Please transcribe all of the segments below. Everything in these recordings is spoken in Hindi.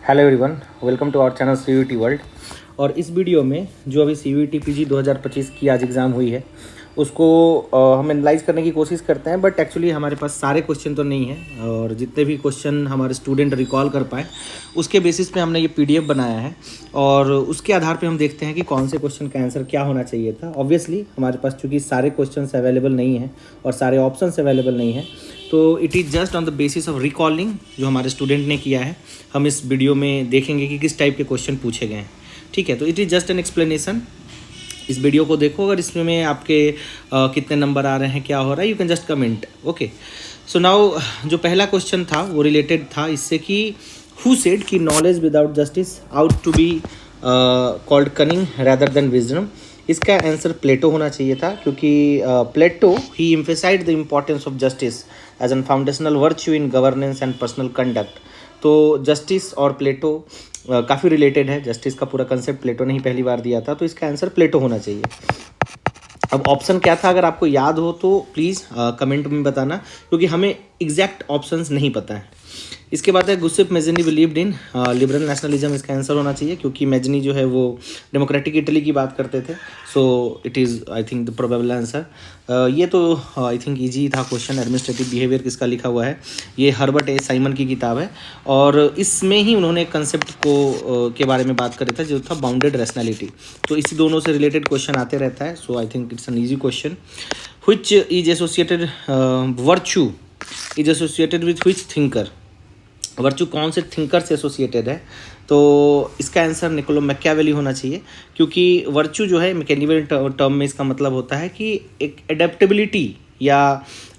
Hello everyone, welcome to our channel CUET world. और इस वीडियो में जो अभी सीयूईटी पीजी 2025 की आज एग्ज़ाम हुई है उसको हम एनालाइज करने की कोशिश करते हैं। बट एक्चुअली हमारे पास सारे क्वेश्चन तो नहीं है और जितने भी क्वेश्चन हमारे स्टूडेंट रिकॉल कर पाए उसके बेसिस पे हमने ये पीडीएफ बनाया है और उसके आधार पे हम देखते हैं कि कौन से क्वेश्चन का आंसर क्या होना चाहिए था। ऑब्वियसली हमारे पास चूँकि सारे क्वेश्चन अवेलेबल नहीं हैं और सारे ऑप्शन अवेलेबल नहीं हैं, तो it is just on the basis of recalling जो हमारे स्टूडेंट ने किया है। हम इस वीडियो में देखेंगे कि किस टाइप के क्वेश्चन पूछे गए हैं। ठीक है, तो it is just an explanation. इस वीडियो को देखो, अगर इसमें आपके कितने नंबर आ रहे हैं, क्या हो रहा है, you can just comment. Okay, so now जो पहला क्वेश्चन था वो रिलेटेड था इससे कि हु सेड कि knowledge without justice ought to be called cunning rather than wisdom. इसका आंसर प्लेटो होना चाहिए था, क्योंकि प्लेटो ही emphasised the importance of justice as an foundational virtue in governance and personal conduct. तो जस्टिस और प्लेटो काफ़ी रिलेटेड है। जस्टिस का पूरा कंसेप्ट प्लेटो ने ही पहली बार दिया था, तो इसका आंसर प्लेटो होना चाहिए। अब ऑप्शन क्या था, अगर आपको याद हो तो प्लीज़ कमेंट में बताना, क्योंकि हमें एग्जैक्ट ऑप्शंस नहीं पता है। इसके बाद है Giuseppe Mazzini believed in liberal nationalism. इसका आंसर होना चाहिए, क्योंकि मेजनी जो है वो डेमोक्रेटिक इटली की बात करते थे। So it is I think the probable answer. ये तो आई थिंक ईजी था क्वेश्चन। एडमिनिस्ट्रेटिव बिहेवियर किसका लिखा हुआ है, ये हर्बर्ट ए साइमन की किताब है और इसमें ही उन्होंने एक कंसेप्ट को के बारे में बात करे था जो था बाउंडेड रैशनैलिटी। तो इसी दोनों से रिलेटेड क्वेश्चन आते रहता है। So I think it's an easy question. Which is associated virtue is associated with which thinker. Virtue कौन से थिंकर से एसोसिएटेड है, तो इसका आंसर निकोलो मैकियावेली होना चाहिए, क्योंकि वर्चू जो है मैकियावेली टर्म में इसका मतलब होता है कि एक एडेप्टेबिलिटी या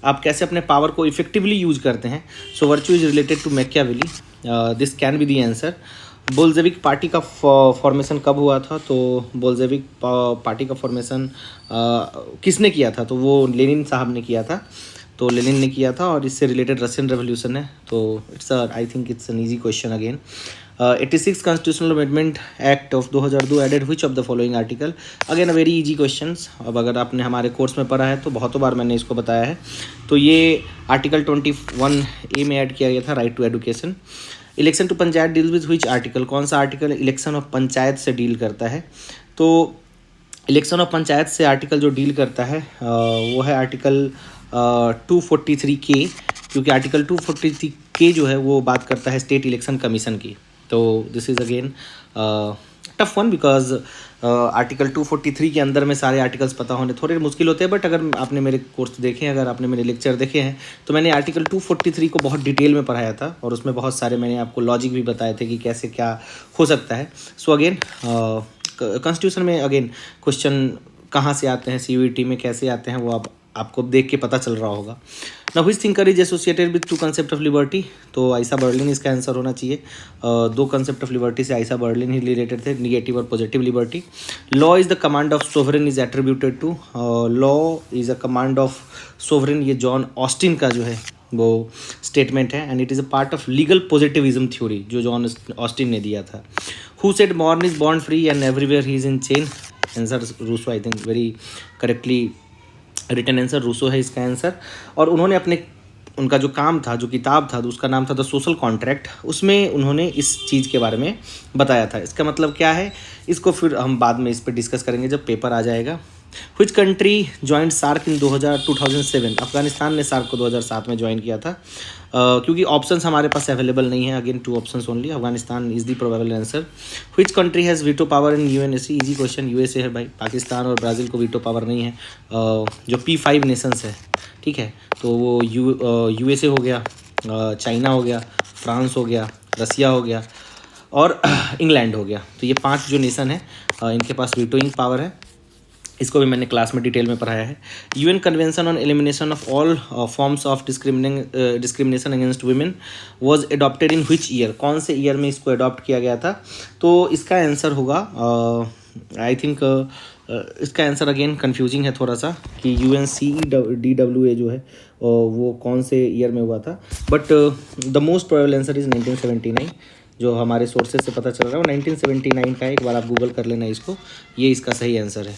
आप कैसे अपने पावर को इफेक्टिवली यूज करते हैं। So virtue is related to Machiavelli, this can be the answer. Bolshevik party का फॉर्मेशन कब हुआ था, तो बोल्शेविक पार्टी का फॉर्मेशन किसने किया था, तो वो लेनिन साहब ने किया था। तो लेनिन ने किया था और इससे रिलेटेड रशियन रेवोल्यूशन है। तो it's I think it's an easy question again. 86 constitutional amendment act of 2002 added which of the following article. Again a very easy questions. अब अगर आपने हमारे कोर्स में पढ़ा है तो बहुतों बार मैंने इसको बताया है। तो ये आर्टिकल 21A में ऐड किया गया था, right to education. Election to panchayat deal with which article. कौन सा आर्टिकल इलेक्शन ऑफ पंचायत से डील करता है, तो इलेक्शन ऑफ पंचायत से आर्टिकल जो डील करता है वो है आर्टिकल 243K, क्योंकि आर्टिकल 243K जो है वो बात करता है स्टेट इलेक्शन कमीशन की। तो this is again tough one, because article 243 के अंदर में सारे आर्टिकल्स पता होने थोड़े मुश्किल होते हैं। बट अगर आपने मेरे कोर्स देखे हैं, अगर आपने मेरे लेक्चर देखे हैं, तो मैंने आर्टिकल 243 को बहुत डिटेल में पढ़ाया था और उसमें बहुत सारे मैंने आपको लॉजिक भी बताए थे कि कैसे क्या हो सकता है। सो अगेन कॉन्स्टिट्यूशन में अगेन क्वेश्चन कहाँ से आते हैं, सीयूईटी में कैसे आते हैं, वो आपको देख के पता चल रहा होगा। Now which thinker is associated with two concept of liberty, तो आइसा बर्लिन इसका आंसर होना चाहिए। दो कंसेप्ट ऑफ लिबर्टी से आइसा बर्लिन ही रिलेटेड थे, निगेटिव और positive liberty. Law is the command of sovereign is attributed to. Law is a command of sovereign, ये जॉन ऑस्टिन का जो है वो स्टेटमेंट है and it is a part of legal positivism theory जो जॉन ऑस्टिन ने दिया था। हु सेड मॉर्न is born free and everywhere he is in chain. Answer Rousseau, I think very correctly written answer Rousseau है इसका आंसर। और उन्होंने उनका जो काम था, जो किताब था, उसका नाम था द सोशल कॉन्ट्रैक्ट। उसमें उन्होंने इस चीज़ के बारे में बताया था। इसका मतलब क्या है, इसको फिर हम बाद में इस पर डिस्कस करेंगे जब पेपर आ जाएगा। व्हिच कंट्री ज्वाइंट सार्क इन 2007। अफगानिस्तान ने सार्क को 2007 में ज्वाइन किया था। क्योंकि ऑप्शंस हमारे पास अवेलेबल नहीं है, again 2 options only. Afghanistan is the probable answer. Which country has veto power in UNSC. Easy question, USA है भाई। पाकिस्तान और ब्राज़ील को वीटो पावर नहीं है। जो P5 नेशंस है, ठीक है, तो वो यूएसए हो गया, चाइना हो गया, फ्रांस हो गया, रसिया हो गया और इंग्लैंड हो गया। तो ये 5 जो नेशन है इनके पास वीटोइंग पावर है। इसको भी मैंने क्लास में डिटेल में पढ़ाया है। UN convention on elimination of all forms of discrimination against women was adopted in which year. कौन से ईयर में इसको अडॉप्ट किया गया था, तो इसका आंसर होगा आई थिंक इसका आंसर अगेन कंफ्यूजिंग है थोड़ा सा कि UNCEDWA जो है वो कौन से ईयर में हुआ था। But the most probable answer is 1979, जो हमारे सोर्सेज से पता चल रहा है वो 1979 का है। एक बार आप गूगल कर लेना इसको, ये इसका सही आंसर है।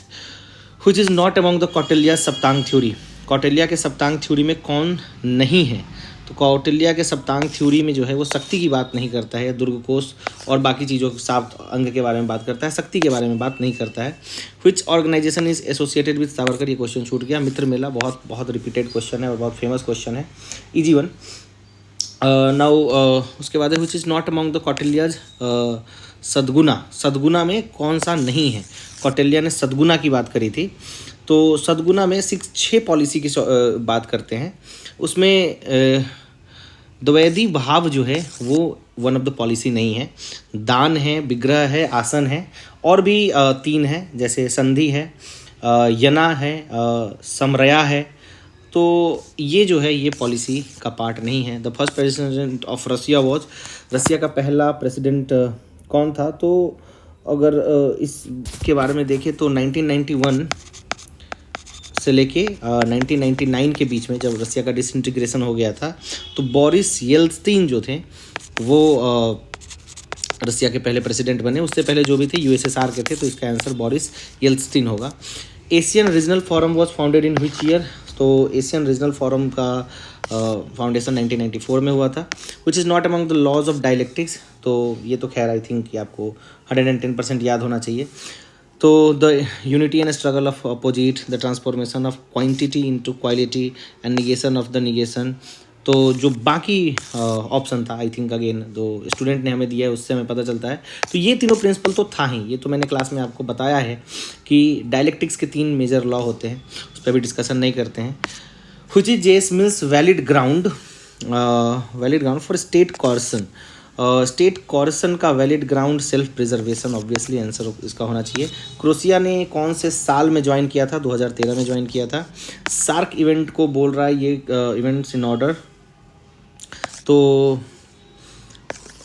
Which is not among the Kautilya Saptanga theory. Kautilya के सप्तांग थ्योरी में कौन नहीं है, तो कौटिल्य के सप्तांग थ्योरी में जो है वो शक्ति की बात नहीं करता है, दुर्ग कोष और बाकी चीज़ों सात अंग के बारे में बात करता है, शक्ति के बारे में बात नहीं करता है। Which organisation is associated with Savarkar, ये क्वेश्चन छूट गया। मित्र मेला बहुत बहुत रिपीटेड क्वेश्चन है और बहुत फेमस क्वेश्चन है, इजी वन। नाउ उसके बाद है which is not among the Kautilya's Shadguna, Shadguna में कौन सा नहीं है। कौटिल्य ने सद्गुना की बात करी थी, तो सद्गुना में 6 पॉलिसी की बात करते हैं। उसमें द्वैधी भाव जो है वो वन ऑफ द पॉलिसी नहीं है। दान है, विग्रह है, आसन है, और भी 3 है, जैसे संधि है, यना है, समरया है। तो ये जो है ये पॉलिसी का पार्ट नहीं है। The first president of Russia was, Russia का पहला प्रेसिडेंट कौन था, तो अगर इसके बारे में देखें तो 1991 से लेके 1999 के बीच में, जब रसिया का डिसइंटीग्रेशन हो गया था, तो बोरिस येल्त्सिन जो थे वो रसिया के पहले प्रेसिडेंट बने। उससे पहले जो भी थे यूएसएसआर के थे, तो इसका आंसर बोरिस येल्त्सिन होगा। Asian regional forum was founded in which year, तो एशियन रीजनल फोरम का फाउंडेशन 1994 में हुआ था। Which is not among the laws of dialectics, तो ये तो खैर आई थिंक कि आपको 110% याद होना चाहिए। तो the unity and struggle of opposite, the transformation of quantity into quality and negation of the negation. तो जो बाकी ऑप्शन था आई थिंक अगेन जो स्टूडेंट ने हमें दिया है उससे हमें पता चलता है। तो ये तीनों प्रिंसिपल तो था ही, ये तो मैंने क्लास में आपको बताया है कि डायलेक्टिक्स के 3 मेजर लॉ होते हैं, उस पर भी डिस्कशन नहीं करते हैं। Which is just means valid ground for state coercion. State coercion का valid ground self preservation, obviously answer इसका होना चाहिए। क्रोशिया ने कौन से साल में ज्वाइन किया था, 2013 में ज्वाइन किया था। सार्क इवेंट को बोल रहा है ये इवेंट्स इन ऑर्डर, तो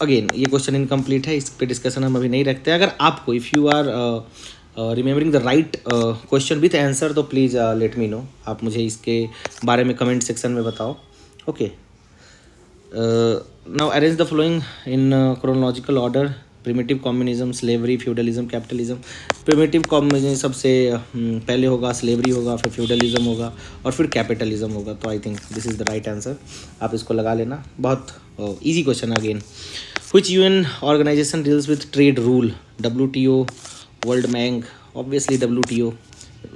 अगेन ये क्वेश्चन इनकम्प्लीट है, इस पे डिस्कशन हम अभी नहीं रखते। अगर आपको if you are remembering the right question with answer तो प्लीज़ लेट मी नो, आप मुझे इसके बारे में कमेंट सेक्शन में बताओ। Okay, now arrange the following in chronological order, primitive communism, slavery, feudalism, capitalism. Primitive communism सबसे पहले होगा, स्लेवरी होगा, फिर फ्यूडलिज्म होगा और फिर कैपिटलिज्म होगा। तो I think this is the right answer, आप इसको लगा लेना। बहुत easy question again. Which UN organisation deals with trade rule, WTO, world bank, obviously WTO,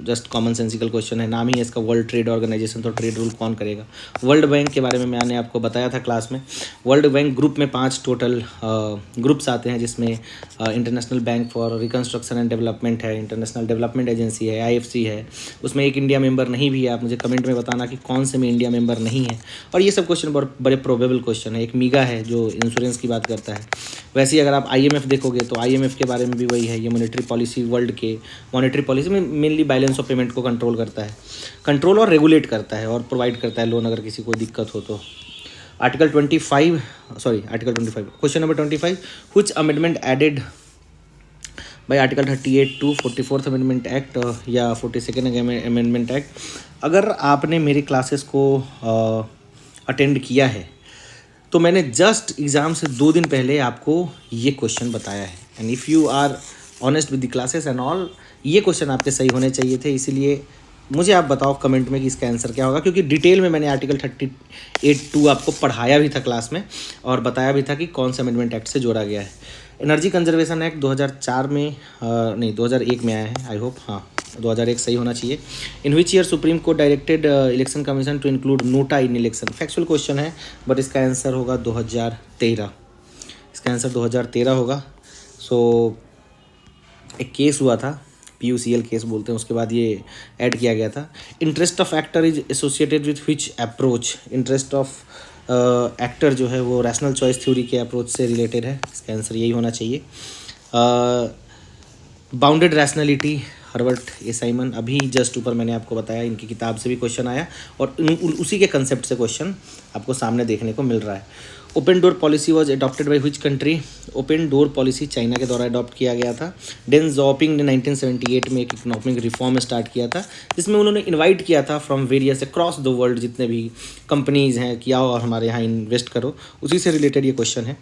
just common sensical question है, नाम ही है इसका वर्ल्ड ट्रेड ऑर्गेनाइजेशन, तो ट्रेड रूल कौन करेगा। वर्ल्ड बैंक के बारे में मैंने आपको बताया था क्लास में। वर्ल्ड बैंक ग्रुप में 5 टोटल ग्रुप्स आते हैं, जिसमें international bank for reconstruction and development है, इंटरनेशनल डेवलपमेंट एजेंसी है, IFC है, उसमें एक इंडिया मेंबर नहीं भी है। आप मुझे कमेंट में बताना कि कौन से में इंडिया मेंबर नहीं है। और ये सब क्वेश्चन बड़े प्रोबेबल क्वेश्चन है। एक मीगा है जो इंश्योरेंस की बात करता है। वैसे ही अगर आप IMF देखोगे तो IMF के बारे में भी वही है, ये मॉनेटरी पॉलिसी, वर्ल्ड के मॉनेटरी पॉलिसी में मेनली बैलेंस ऑफ पेमेंट को कंट्रोल करता है, कंट्रोल और रेगुलेट करता है और प्रोवाइड करता है लोन अगर किसी को दिक्कत हो तो। Article 25, question number 25, which amendment added by article 38 to 44th amendment act या 42nd अमेंडमेंट एक्ट। अगर आपने मेरी क्लासेस को अटेंड किया है तो मैंने जस्ट एग्ज़ाम से 2 दिन पहले आपको ये क्वेश्चन बताया है, and if you are honest with the classes and all, ये क्वेश्चन आपके सही होने चाहिए थे। इसीलिए मुझे आप बताओ कमेंट में कि इसका आंसर क्या होगा, क्योंकि डिटेल में मैंने आर्टिकल 38(2) आपको पढ़ाया भी था क्लास में और बताया भी था कि कौन सा अमेंडमेंट एक्ट से जोड़ा गया है। एनर्जी कंजर्वेशन एक्ट 2004 में नहीं 2001 में आया है, आई होप, हाँ 2001 सही होना चाहिए। In which year Supreme Court directed Election Commission to include NOTA in election. Factual question है बट इसका आंसर होगा 2013, इसका आंसर 2013 होगा। सो एक केस हुआ था, PUCL केस बोलते हैं, उसके बाद ये ऐड किया गया था। Interest of actor is associated with which approach. Interest of actor जो है वो रैशनल चॉइस थ्योरी के अप्रोच से रिलेटेड है, इसका आंसर यही होना चाहिए। Bounded rationality, Herbert A Simon, अभी जस्ट ऊपर मैंने आपको बताया, इनकी किताब से भी क्वेश्चन आया और उसी के कंसेप्ट से क्वेश्चन आपको सामने देखने को मिल रहा है। Open door policy was adopted by which country. Open door policy China के द्वारा अडॉप्ट किया गया था। डेन जॉपिंग ने 1978 में एक इकोनॉमिक रिफॉर्म स्टार्ट किया था, जिसमें उन्होंने इनवाइट किया था from various across the world जितने भी कंपनीज़ हैं कि आओ और हमारे यहाँ इन्वेस्ट करो, उसी से रिलेटेड ये क्वेश्चन है।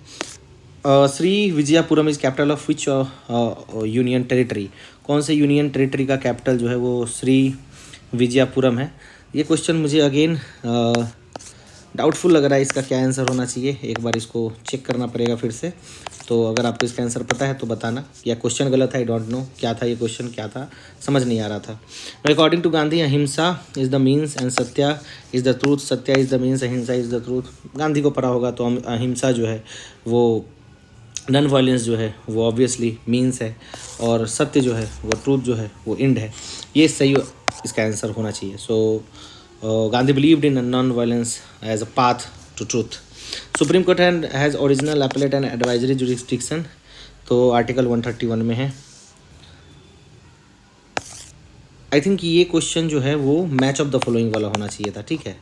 Shri Vijayapuram is capital of which union territory. कौन से यूनियन टेरिटरी का कैपिटल जो है वो श्री विजयपुरम है। ये क्वेश्चन मुझे अगेन डाउटफुल लग रहा है इसका क्या आंसर होना चाहिए, एक बार इसको चेक करना पड़ेगा फिर से। तो अगर आपको इसका आंसर पता है तो बताना, या क्वेश्चन गलत है, आई डोंट नो क्या था ये क्वेश्चन, क्या था समझ नहीं आ रहा था। अकॉर्डिंग टू गांधी अहिंसा is the means and Satya is the truth, Satya is the means, अहिंसा इज़ द ट्रूथ। गांधी को पढ़ा होगा तो अहिंसा जो है वो नॉन वायलेंस जो है वो ऑब्वियसली मीन्स है, और सत्य जो है वो ट्रूथ जो है वो एंड है। ये सही इसका आंसर होना चाहिए। So Gandhi believed in non violence as a path to truth. Supreme Court has original appellate and advisory jurisdiction, तो आर्टिकल 131 में है। आई थिंक ये क्वेश्चन जो है वो मैच ऑफ द फॉलोइंग वाला होना चाहिए था, ठीक है।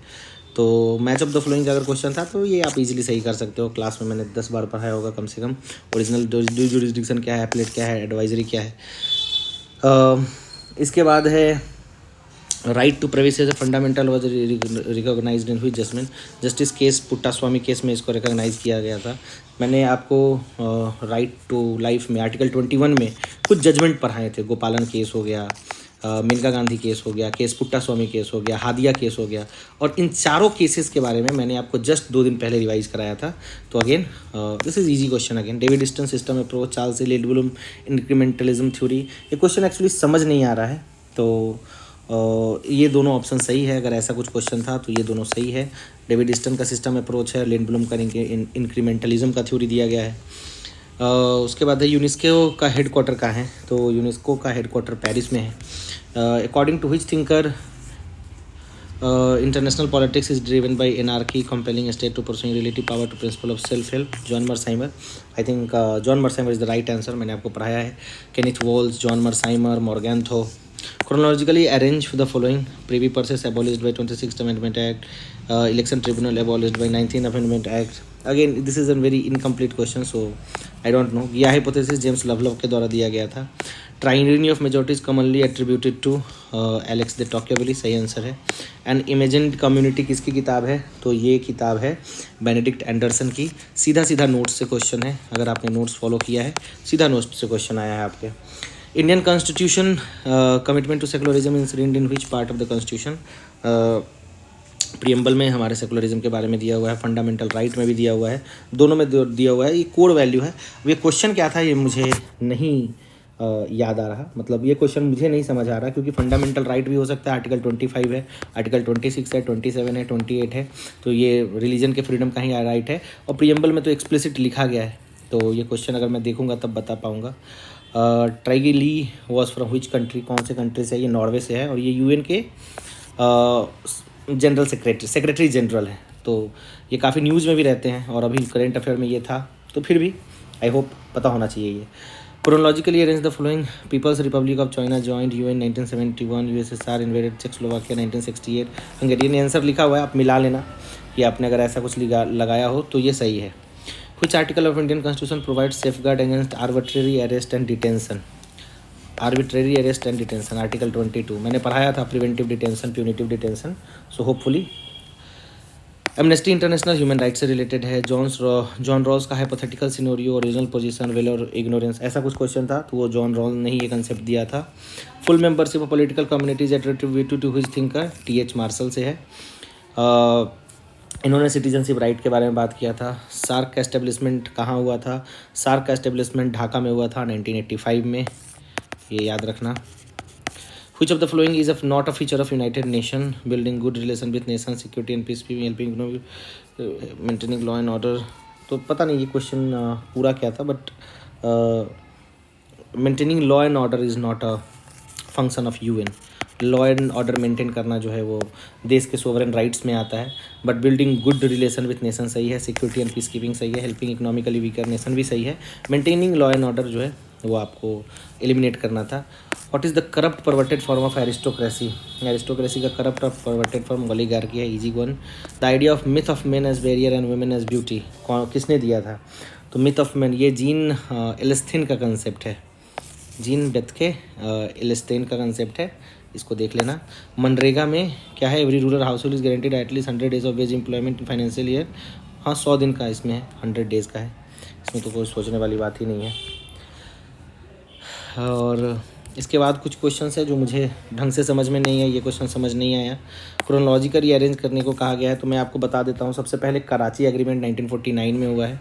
तो मैच ऑफ द फॉलोइंग का अगर क्वेश्चन था तो ये आप इजीली सही कर सकते हो, क्लास में मैंने 10 बार पढ़ाया होगा कम से कम। ओरिजिनल जुरिस्डिक्शन क्या है, अपीलेट क्या है, एडवाइजरी क्या है। इसके बाद है right to privacy as a fundamental was recognised in which judgement, justice case Puttaswamy case में इसको रिकॉग्नाइज किया गया था। मैंने आपको राइट टू लाइफ में आर्टिकल 21 में कुछ जजमेंट पढ़ाए थे। गोपालन केस हो गया, मेनका गांधी केस हो गया, केस पुट्टास्वामी केस हो गया, हादिया केस हो गया, और इन चारों केसेस के बारे में मैंने आपको जस्ट 2 दिन पहले रिवाइज कराया था। तो again this is easy question again. David Easton's system approach, Charles Lindblom incrementalism theory. ये क्वेश्चन एक्चुअली समझ नहीं आ रहा है, तो ये दोनों ऑप्शन सही है। अगर ऐसा कुछ क्वेश्चन था तो ये दोनों सही है। डेविड डिस्टन का सिस्टम अप्रोच है, लेडब्लूम का इंक्रीमेंटलिज्म का थ्योरी दिया गया है। उसके बाद है यूनेस्को का हेड क्वार्टर कहाँ है, तो यूनेस्को का हेड क्वार्टर पेरिस में है। According to which thinker international politics is driven by anarchy compelling state to pursuing relative power to principle of self help, John Mearsheimer. I think John Mearsheimer is the right answer, मैंने आपको पढ़ाया है। Kenneth Waltz, John Mearsheimer, Morgenthau. Chronologically arrange the following: Privy Purses abolished by 26th Amendment Act, Election Tribunal abolished by 19th Amendment Act. Again, this is a very incomplete question, so I don't know. यह hypothesis जेम्स लवलव के द्वारा दिया गया था। Tyranny of majorities commonly attributed to Alex de Tocqueville, सही आंसर है। एंड इमेजिन्ड कम्युनिटी किसकी किताब है, तो ये किताब है बेनेडिक्ट एंडरसन की। सीधा सीधा नोट्स से क्वेश्चन है, अगर आपने नोट्स फॉलो किया है सीधा नोट्स से क्वेश्चन आया है आपके। Indian constitution commitment to secularism inserted in which part of the constitution. Preamble में हमारे सेकुलरिज्म के बारे में दिया हुआ है, फंडामेंटल राइट में भी दिया हुआ है, दोनों में दिया हुआ है। ये कोड वैल्यू है। ये क्वेश्चन क्या था ये मुझे नहीं याद आ रहा, मतलब ये क्वेश्चन मुझे नहीं समझ आ रहा, क्योंकि फंडामेंटल राइट भी हो सकता है, आर्टिकल 25 है, आर्टिकल 26 है, 27 है, 28 है, तो ये रिलीजन के फ्रीडम का ही राइट है, और प्रियम्बल में तो एक्सप्लिसिट लिखा गया है। तो ये क्वेश्चन अगर मैं देखूंगा तब बता पाऊंगा। ट्राइगी ली वॉज फ्रॉम विच कंट्री, कौन से कंट्री से है, ये नॉर्वे से है, और ये यूएन के जनरल सेक्रेटरी जनरल है। तो ये काफ़ी न्यूज़ में भी रहते हैं, और अभी करेंट अफेयर में ये था, तो फिर भी आई होप पता होना चाहिए ये। Chronologically arrange the following: People's Republic of China joined UN 1971, USSR invaded Czechoslovakia 1968, Hungarian answer लिखा हुआ है, आप मिला लेना कि आपने अगर ऐसा कुछ लगाया हो तो ये सही है। Which article of Indian Constitution provides safeguard against arbitrary arrest and detention? Arbitrary arrest and detention, article 22 मैंने पढ़ाया था, preventive detention, punitive detention. So hopefully amnesty international human rights से रिलेटेड है। जॉन रॉल्स का hypothetical scenario, original position, will और इग्नोरेंस, ऐसा कुछ क्वेश्चन था, तो वो जॉन रॉल ने ही ये कंसेप्ट दिया था। Full membership of political communities attributed to which thinker, T H Marshall से है। इन्होंने सिटीजनशिप राइट के बारे में बात किया था। सार्क का एस्टेब्लिशमेंट कहाँ हुआ था, सार्क का एस्टेब्लिशमेंट ढाका में हुआ था 1985 में, ये याद रखना। Which of the following is not a feature of United Nations? Building good relation with nations, security and peace, helping maintaining law and order. तो पता नहीं ये क्वेश्चन पूरा क्या था, but maintaining law and order is not a function of UN. Law and order maintain करना जो है वो देश के सोवरेन राइट्स में आता है, but building good relation with nation सही है, सिक्योरिटी एंड पीस कीपिंग सही है, हेल्पिंग इकोनॉमिकली वीकर नेशन भी सही है, मेंटेनिंग लॉ एंड ऑर्डर जो है वो आपको एलिमिनेट करना था। What is the corrupt perverted form of aristocracy? Aristocracy का करप्ट और परवर्टेड फॉर्म ओलिगार्की है, easy one. The idea of myth of men as barrier and women as beauty किसने दिया था? तो मिथ ऑफ मैन ये जीन एलिस्थीन का कंसेप्ट है, जीन बेथके एलिस्थीन का कंसेप्ट है, इसको देख लेना। मनरेगा में क्या है? Every rural house hold is guaranteed at least 100 days of ways employment in financial year. हाँ 100 दिन का इसमें है, 100 डेज़ का है, इसमें तो कोई सोचने वाली बात ही नहीं है। और इसके बाद कुछ क्वेश्चन है जो मुझे ढंग से समझ में नहीं है, ये क्वेश्चन समझ नहीं आया, क्रोनोलॉजिकली अरेंज करने को कहा गया है, तो मैं आपको बता देता हूँ। सबसे पहले कराची एग्रीमेंट 1949 में हुआ है,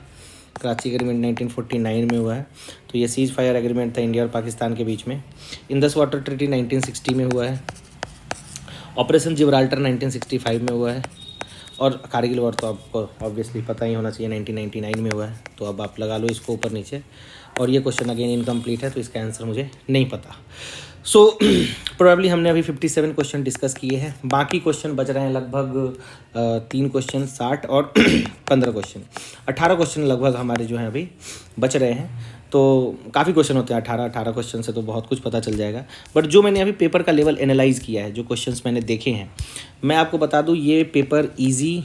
कराची एग्रीमेंट 1949 में हुआ है, तो ये सीज फायर एग्रीमेंट था इंडिया और पाकिस्तान के बीच में। इंदस वाटर ट्रीटी 1960 में हुआ है, ऑपरेशन जिब्राल्टर 1965 में हुआ है, और कारगिल वॉर तो आपको ऑब्वियसली पता ही होना चाहिए 1999 में हुआ है, तो अब आप लगा लो इसको ऊपर नीचे। और ये क्वेश्चन अगेन इनकम्प्लीट है, तो इसका आंसर मुझे नहीं पता। सो प्रोबेबली हमने अभी 57 क्वेश्चन डिस्कस किए हैं, बाकी क्वेश्चन बच रहे हैं लगभग 3 क्वेश्चन 60 और 15 क्वेश्चन, 18 क्वेश्चन लगभग हमारे जो हैं अभी बच रहे हैं। तो काफ़ी क्वेश्चन होते हैं, 18 क्वेश्चन से तो बहुत कुछ पता चल जाएगा। बट जो मैंने अभी पेपर का लेवल एनालाइज़ किया है, जो क्वेश्चंस मैंने देखे हैं, मैं आपको बता दूं ये पेपर इजी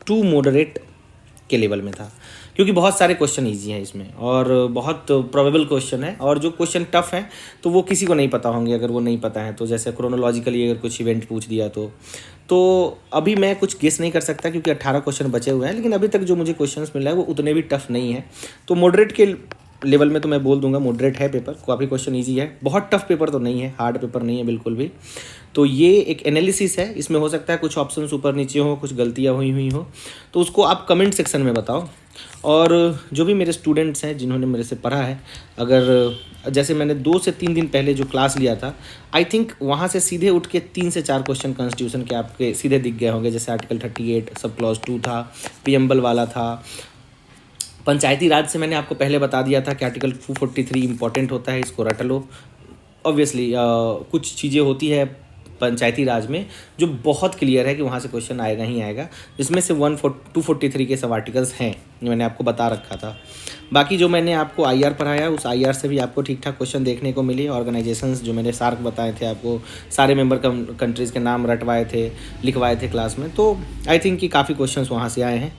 टू मॉडरेट के लेवल में था, क्योंकि बहुत सारे क्वेश्चन इजी हैं इसमें और बहुत प्रोबेबल क्वेश्चन है, और जो क्वेश्चन टफ हैं तो वो किसी को नहीं पता होंगे अगर वो नहीं पता है तो। जैसे क्रोनोलॉजिकली अगर कुछ इवेंट पूछ दिया तो अभी मैं कुछ गेस नहीं कर सकता क्योंकि 18 क्वेश्चन बचे हुए हैं, लेकिन अभी तक जो मुझे क्वेश्चंस मिला है वो उतने भी टफ नहीं है। तो मॉडरेट के लेवल में तो मैं बोल दूंगा मॉडरेट है पेपर, काफ़ी क्वेश्चन इजी है, बहुत टफ पेपर तो नहीं है, हार्ड पेपर नहीं है बिल्कुल भी। तो ये एक एनालिसिस है, इसमें हो सकता है कुछ ऑप्शन ऊपर नीचे हो, कुछ गलतियाँ हुई हो, तो उसको आप कमेंट सेक्शन में बताओ। और जो भी मेरे स्टूडेंट्स हैं जिन्होंने मेरे से पढ़ा है, अगर जैसे मैंने 2 से 3 दिन पहले जो क्लास लिया था, आई थिंक वहाँ से सीधे उठ के 3 से 4 क्वेश्चन कॉन्स्टिट्यूशन के आपके सीधे दिख गए होंगे। जैसे आर्टिकल 38 सब क्लॉज 2 था, प्रीएम्बल वाला था। पंचायती राज से मैंने आपको पहले बता दिया था कि आर्टिकल 243 इंपॉर्टेंट होता है, इसको रट लो। ऑब्वियसली कुछ चीज़ें होती है पंचायती राज में जो बहुत क्लियर है कि वहाँ से क्वेश्चन आएगा ही आएगा, जिसमें से 243 के सब आर्टिकल्स हैं, मैंने आपको बता रखा था। बाकी जो मैंने आपको आईआर पढ़ाया, उस आईआर से भी आपको ठीक ठाक क्वेश्चन देखने को मिले। ऑर्गेनाइजेशंस जो मैंने सार्क बताए थे आपको, सारे मेंबर कंट्रीज़ के नाम रटवाए थे, लिखवाए थे क्लास में, तो आई थिंक कि काफ़ी क्वेश्चन वहाँ से आए हैं।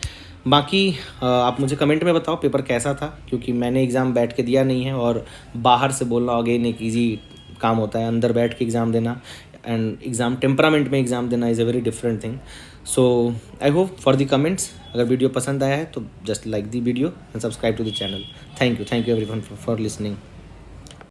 बाकी आप मुझे कमेंट में बताओ पेपर कैसा था, क्योंकि मैंने एग्ज़ाम बैठ के दिया नहीं है और बाहर से बोलना अगेन एक ईजी काम होता है, अंदर बैठ के एग्ज़ाम देना एंड एग्ज़ाम टेम्परामेंट में एग्ज़ाम देना is a very different thing. So I hope for the comments. अगर वीडियो पसंद आया है तो just like the video and subscribe to the channel. Thank you everyone for listening.